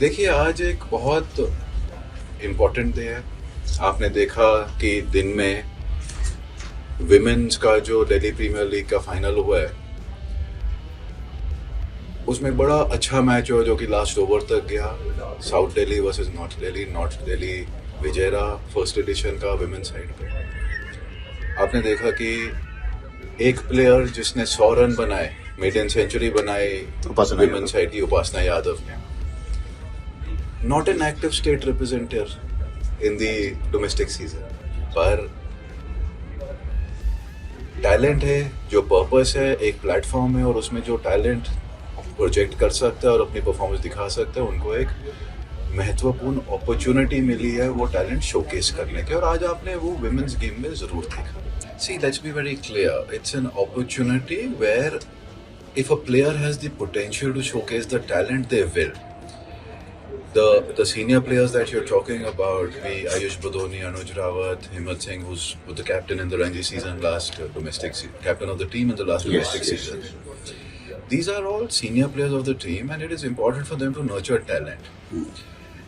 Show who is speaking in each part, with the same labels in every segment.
Speaker 1: देखिए, आज एक बहुत इम्पोर्टेंट डे है। आपने देखा कि दिन में विमेन्स का जो दिल्ली प्रीमियर लीग का फाइनल हुआ है, उसमें बड़ा अच्छा मैच हुआ जो कि लास्ट ओवर तक गया। South Delhi versus north Delhi विजेरा फर्स्ट एडिशन का विमेन साइड पे। आपने देखा कि एक प्लेयर जिसने 100 रन बनाए, मेडन सेंचुरी बनाई विमेन साइड की, उपासना यादव ने, not an active state representative in the domestic season, पर टैलेंट है, जो पर्पस है, एक प्लेटफॉर्म है और उसमें जो टैलेंट प्रोजेक्ट कर सकता है और अपनी परफॉर्मेंस दिखा सकता है, उनको एक महत्वपूर्ण अपॉर्चुनिटी मिली है वो टैलेंट शोकेस करने के, और आज आपने वो विमेन्स गेम में जरूर देखा। See, let's be very clear. It's an opportunity where if a player has the potential to showcase the talent, they will. The senior players that you're talking about, be Ayush Badoni, Anuj Rawat, Himmat Singh, who's the captain in the Ranji season last captain of the team in the last domestic season. These are all senior players of the team, and it is important for them to nurture talent.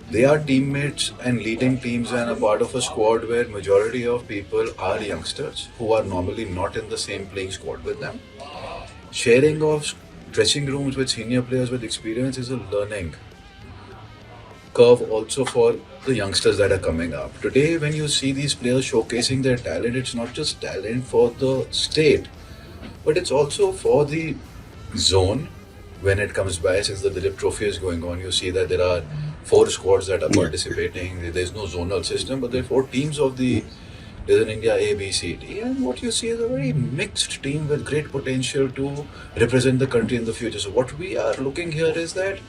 Speaker 1: They are teammates and leading teams and a part of a squad where majority of people are youngsters who are normally not in the same playing squad with them. Sharing of dressing rooms with senior players with experience is a learning curve also for the youngsters that are coming up. Today, when you see these players showcasing their talent, it's not just talent for the state, but it's also for the zone. When it comes by, since the Dilip Trophy is going on, you see that there are 4 squads that are participating. There's no zonal system, but there are 4 teams of the. There's an India A, B, C, D, and what you see is a very mixed team with great potential to represent the country in the future. So what we are looking here is that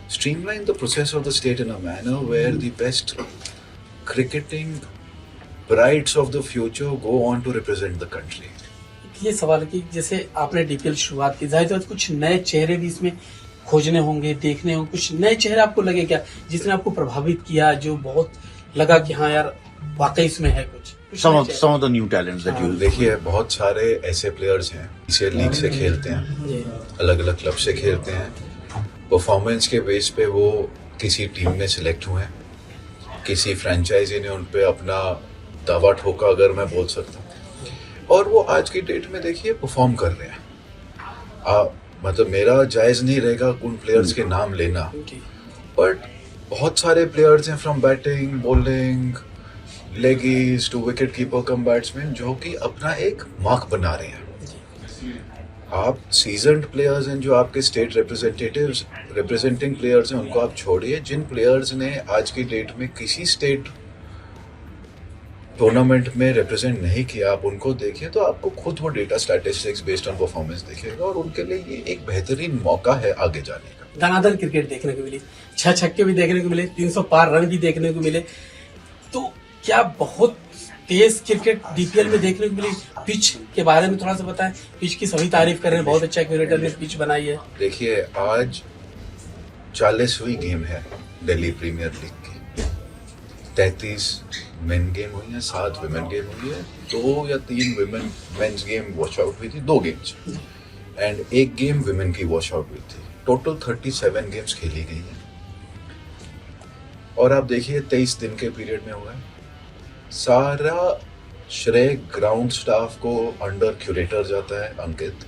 Speaker 1: streamline the process of the state in a manner where the best cricketing brides of the future go on to represent the country.
Speaker 2: ये सवाल है कि जैसे आपने DPL शुरुआत की, जाहिर है कुछ नए चेहरे भी इसमें खोजने होंगे, देखने होंगे। कुछ नए चेहरे आपको लगे क्या जिसने आपको प्रभावित किया, जो बहुत लगा कि हाँ यार वाकई इसमें है कुछ
Speaker 3: some of the new talents that you
Speaker 1: देखिए, बहुत सारे ऐसे प्लेयर्स हैं इसे लीग से खेलते हैं, अलग अलग क्लब से खेलते हैं, परफॉर्मेंस के बेस पे वो किसी टीम में सिलेक्ट हुए हैं, किसी फ्रेंचाइजी ने उन पे अपना दावा ठोका, अगर मैं बोल सकता हूँ, और वो आज की डेट में देखिए परफॉर्म कर रहे हैं। मतलब मेरा जायज़ नहीं रहेगा उन प्लेयर्स के नाम लेना, बट बहुत सारे प्लेयर्स हैं, from batting, bowling, leggies to wicket keeper cum batsman, जो कि अपना एक मार्क बना रहे हैं। आप सीजन्ड प्लेयर्स हैं, जो आपके स्टेट रिप्रेजेंटिंग प्लेयर्स हैं, उनको आप छोड़िए। जिन प्लेयर्स ने आज की डेट में किसी स्टेट टूर्नामेंट में रिप्रेजेंट नहीं किया, आप उनको देखिए तो आपको खुद वो data statistics based on performance दिखेगा, और उनके लिए ये एक बेहतरीन मौका है आगे जाने का।
Speaker 2: धनाधन क्रिकेट देखने को मिली, 6 छक्के भी देखने को मिले, 300 पार रन भी देखने को मिले, तो क्या बहुत तेज क्रिकेट डीपीएल में देखने को मिली? पिच के बारे में थोड़ा सा बताएं। पिच की सभी तारीफ कर रहे हैं, बहुत अच्छा क्यूरेटर ने पिच बनाई है।
Speaker 1: देखिए, आज 40वीं गेम है दिल्ली प्रीमियर लीग की। 33 मेन गेम हुई है, 7 विमेन गेम हुई है, 2 या 3 women men's game wash out हुई थी, 2 गेम्स, एंड 1 गेम विमेन की वॉश आउट हुई थी। टोटल 37 गेम्स खेली गई हैं, और आप देखिए 23 दिन के पीरियड में हुआ है। सारा श्रेय ग्राउंड स्टाफ को अंडर क्यूरेटर जाता है, अंकित।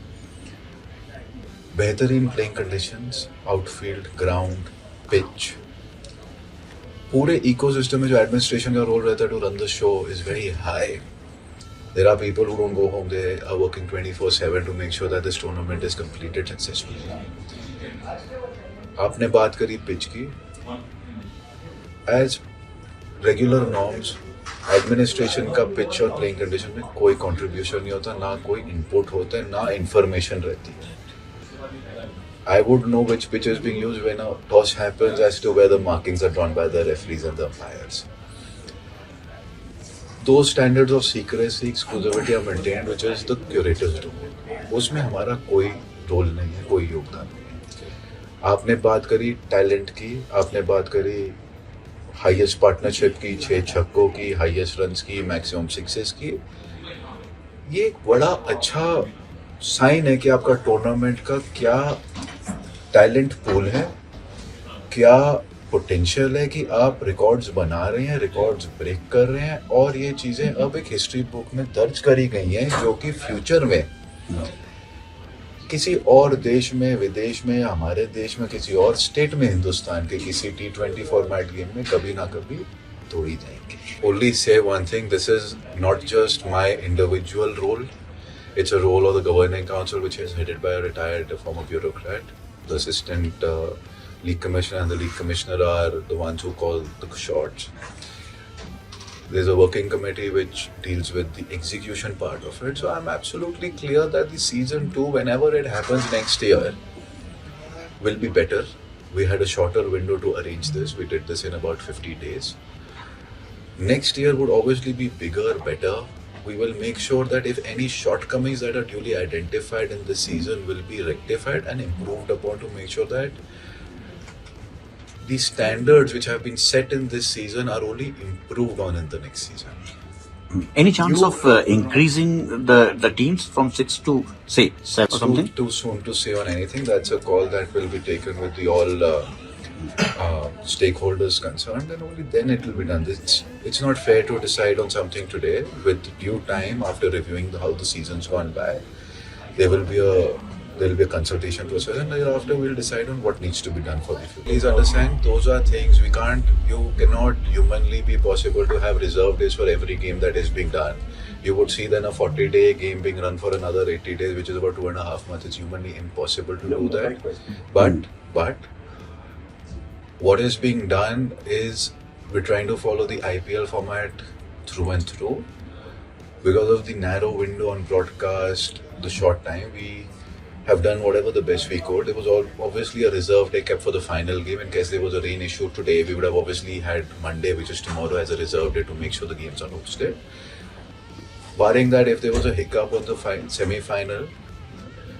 Speaker 1: बेहतरीन playing conditions, outfield, ground, pitch, पूरे इकोसिस्टम में जो एडमिनिस्ट्रेशन का रोल रहता है to run the show is very high. There are people who don't go home, they are working 24/7 to make sure that this tournament is completed successfully. आपने बात करी pitch की, एज रेगुलर नॉर्म्स एडमिनिस्ट्रेशन का pitch और playing condition में कोई contribution नहीं होता, ना कोई इनपुट होता है, ना इंफॉर्मेशन रहती है। I would know which pitch is being used when a toss happens as to where the markings are drawn by the referees and the umpires. Those standards of secrecy, exclusivity are maintained, which is the curator's domain. उसमें हमारा कोई role नहीं है, कोई योगदान नहीं है। आपने बात करी टैलेंट की, आपने बात करी हाईएस्ट पार्टनरशिप की, 6 छक्कों की, हाईएस्ट रन्स की, मैक्सिमम सिक्सेस की। ये एक बड़ा अच्छा साइन है कि आपका टूर्नामेंट का क्या टैलेंट पूल है, क्या पोटेंशियल है कि आप रिकॉर्ड्स बना रहे हैं, रिकॉर्ड्स ब्रेक कर रहे हैं, और ये चीज़ें अब एक हिस्ट्री बुक में दर्ज करी गई हैं जो कि फ्यूचर में किसी और देश में, विदेश में, या हमारे देश में किसी और स्टेट में हिंदुस्तान के किसी T20 फॉर्मेट गेम में कभी ना कभी तोड़ी जाएंगी। Only say one thing, this is not just my individual role, it's a role of the governing council which is headed by a retired former bureaucrat. The assistant league commissioner and the league commissioner are the ones who call the shots. There's a working committee which deals with the execution part of it. So I'm absolutely clear that the season 2, whenever it happens next year, will be better. We had a shorter window to arrange this. We did this in about 50 days. Next year would obviously be bigger, better. We will make sure that if any shortcomings that are duly identified in the season will be rectified and improved upon to make sure that the standards which have been set in this season are only improved on in the next season.
Speaker 3: Any chance of increasing the teams from 6 to say 7 or something?
Speaker 1: Too soon to say on anything. That's a call that will be taken with the all stakeholders concerned, and only then it will be done. It's not fair to decide on something today. With due time, after reviewing how the season's gone by, there will be a consultation process, and thereafter we'll decide on what needs to be done for the future. Please understand, those are things you cannot humanly be possible to have reserve days for every game that is being done. You would see then a 40-day game being run for another 80 days, which is about 2.5 months. It's humanly impossible to do that. But what is being done is we're trying to follow the IPL format through and through. Because of the narrow window on broadcast, the short time, we have done whatever the best we could. There was obviously a reserve day kept for the final game in case there was a rain issue today. We would have obviously had Monday, which is tomorrow, as a reserve day to make sure the games are hosted. Barring that, if there was a hiccup on the semi-final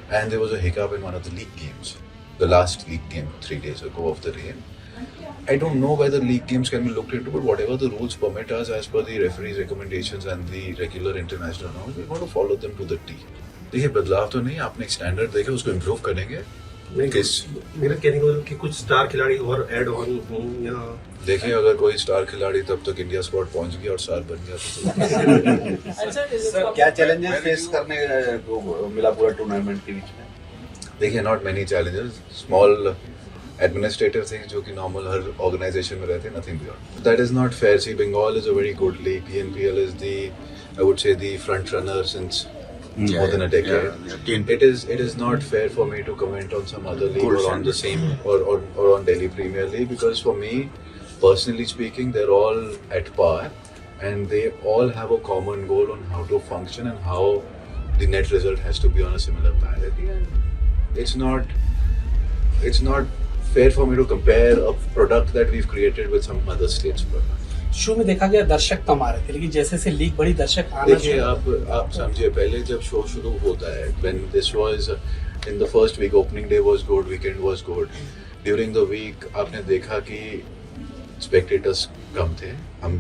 Speaker 1: and there was a hiccup in one of the league games, the last league game 3 days ago of the rain, I don't know whether league games can be looked into, but whatever the rules permit us as per the referee's recommendations and the regular international norms, we're going to follow them to the T. देखिए बदलाव तो नहीं, आपने एक standard देखे उसको improve करेंगे।
Speaker 4: मेरा कहने का मतलब कि कुछ स्टार खिलाड़ी और ऐड ऑन हों या
Speaker 1: देखिए अगर कोई स्टार खिलाड़ी तब तक इंडिया स्क्वाड पहुंच गया और स्टार बन गया तो
Speaker 5: सर क्या चैलेंजेस फेस करने को मिला पूरा टूर्नामेंट के बीच में?
Speaker 1: देखिए not many challenges, small administrative things जो कि नॉर्मल हर ऑर्गेनाइजेशन में रहते हैं, nothing beyond that is not fair. See Bengal is a very good league, PNPL is the, I would say, the front runner since more than a decade. It is not fair for me to comment on some other league or on the same or on Delhi Premier League, because for me personally speaking they're all at par and they all have a common goal on how to function and how the net result has to be on a similar parity, and it's not fair for me to compare a product that we've created with some other state's product.
Speaker 2: Show में देखा गया दर्शक कम आ रहे थे, लेकिन जैसे से league बड़ी दर्शक आना
Speaker 1: देखिए आप समझिए, पहले जब शो शुरू होता है, when this was in the first week, opening day was good, weekend was good. During the week आपने देखा कि spectators कम थे, हम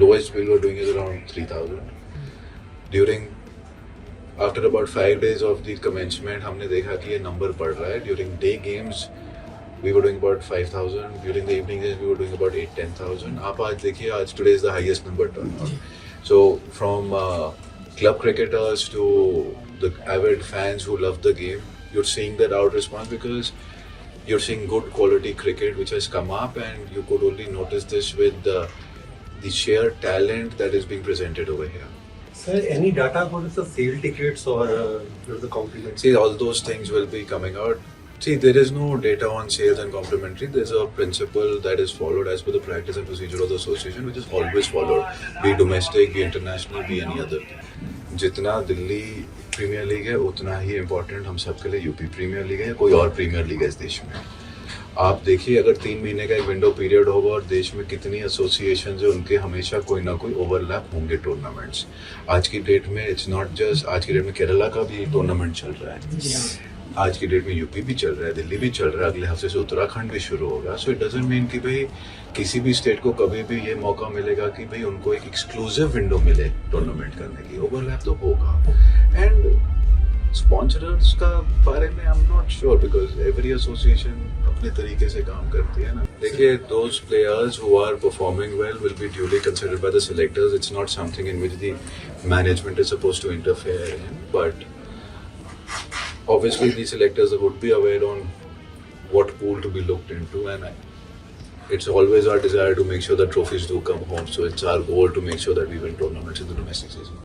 Speaker 1: lowest we were doing is around 3,000. After about 5 days of the commencement हमने देखा कि ये नंबर बढ़ रहा है. During day games we were doing about 5,000. During the evening days we were doing about 8-10,000. आप आज देखिए, आज today is the highest number turned. So from club cricketers to the avid fans who love the game, you're seeing that out response because you're seeing good quality cricket which has come up, and you could only notice this with the sheer talent that is being presented over here.
Speaker 4: Sir, any data for the sale tickets or the compliments?
Speaker 1: See, all those things will be coming out. See, there is no data on sales and complimentary. There's a principle that is followed as per the practice and procedure of the association, which is always followed, be domestic, be international, be any other. जितना Delhi premiere league है उतना ही important हम सबके लिए UP premiere league है या कोई और प्रीमियर लीग है इस देश में। आप देखिए, अगर 3 महीने का एक विंडो पीरियड होगा और देश में कितनी एसोसिएशन है, उनके हमेशा कोई ना कोई ओवरलैप होंगे टूर्नामेंट्स। आज की डेट में इट्स नॉट जस्ट, आज की डेट में केरला का भी टूर्नामेंट चल रहा है, आज की डेट में यूपी भी चल रहा है, दिल्ली भी चल रहा है, अगले हफ्ते से उत्तराखंड भी शुरू होगा। सो इट डजंट मीन कि भाई किसी भी स्टेट को कभी भी ये मौका मिलेगा कि भाई उनको एक एक्सक्लूसिव विंडो मिले टूर्नामेंट करने की। ओवरलैप तो होगा, एंड स्पॉन्सरर्स का बारे में I am not sure because every association अपने तरीके से काम करती है ना. देखिए, those players who are performing well will be duly considered by the selectors. It's not something in which the management is supposed to interfere in, but obviously the selectors would be aware on what pool to be looked into, and it's always our desire to make sure that trophies do come home. So it's our goal to make sure that we win tournaments in the domestic season.